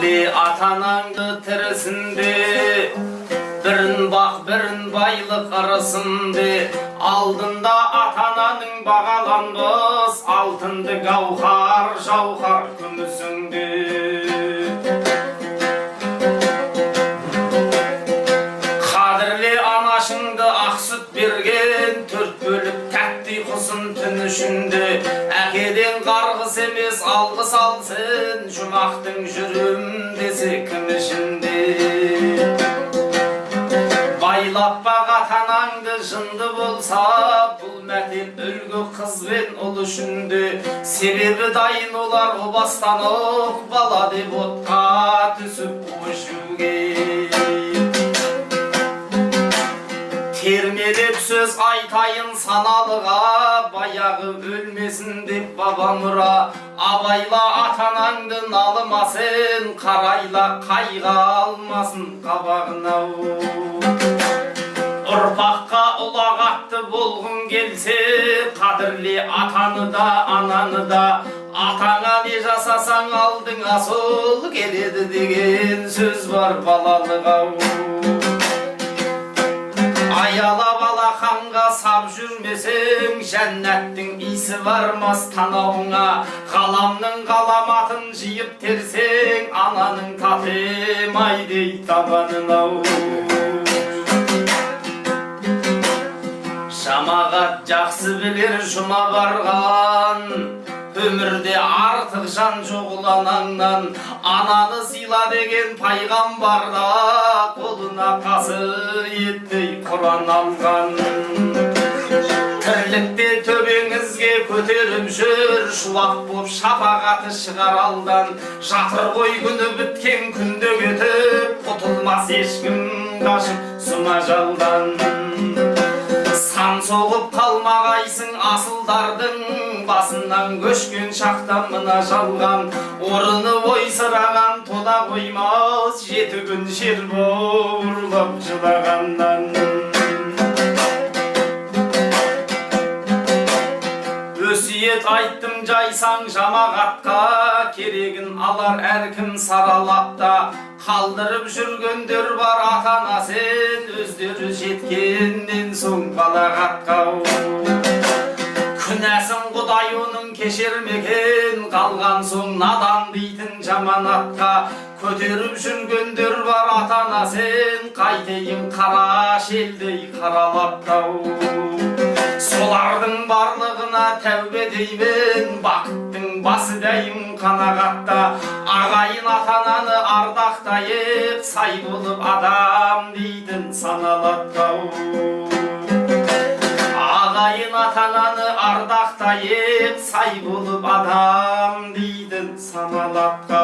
Kadirli atanandı teresinde, birin bak birin baylık arasında, aldında atananın bağalanmaz, altındı gavhar jauhar kümüsünde. Kadirli anaşındı ak süt bergen, tört bölüp tәтті құсын түнішінде, әкеден қарғыс емес алғыс алсын, жұмақтың жүрім десе кім ішінде. Байлап бақ атанаңды жынды болса, бұл мәтел үлгі қыз бен ұл үшінде, себебі дайын олар о бастан оқ бала деп отқа түсіп өшуге. Термелеп сөз айтайын саналыға, баяғы өлмесін деп бабамыра, абайла атанаңды налымасын, қарайла қайға алмасын қабағына. Ұрпаққа ұлағатты болғың келсе, қадірлі атаны да ананы да, атаңа не жасасаң алдыңа сол келеді деген сөз бар балалыға. Аялап алақанға сап жүрмесең, жәннәттің исі бармас танауыңа. Ғаламның ғаламатын жиып терсең, ананың татымай дей табанын-ау. Жамағат жақсы білер жұма барған, өмірде артық жан жоқ ұланаңнан. Ананы сыйла деген пайғамбарда, қолына қасы еттей Құран алған. Тірлікте төбеңізге көтеріп жүр, шуақ боп шапағаты шығар алдан. Жатыр ғой күні біткен күнде кетіп, құтылмас ешкім қашып сұма жалдан. Сан соғып қалмағайсың асылдардың, басынан көшкен шақта мына жалған. Орыны ойсыраған тода қоймас, жеті күн жер бауырлап жылағаннан. Өсиет айттым жайсаң жамағатқа, керегін алар әркім саралапта. Қалдырып жүргендер бар ата-анасын, өздері жеткеннен соң балағатқа. Күнәсін Құдай оның кешермеген, қалған соң надан дейтін жаманатқа. Көтеріп жүргендер бар ата-анасын, қайтейін қара шелдей қаралаптау. Солардың барлығына тәубе деймін, бақыттың басы дәйім қанағатта. Ағайын ата-ананы ардақтайып, сай болып адам дейтін саналаттау. Ағайын ата-ананы ардақтайып, сай болып адам дейтін саналаттау.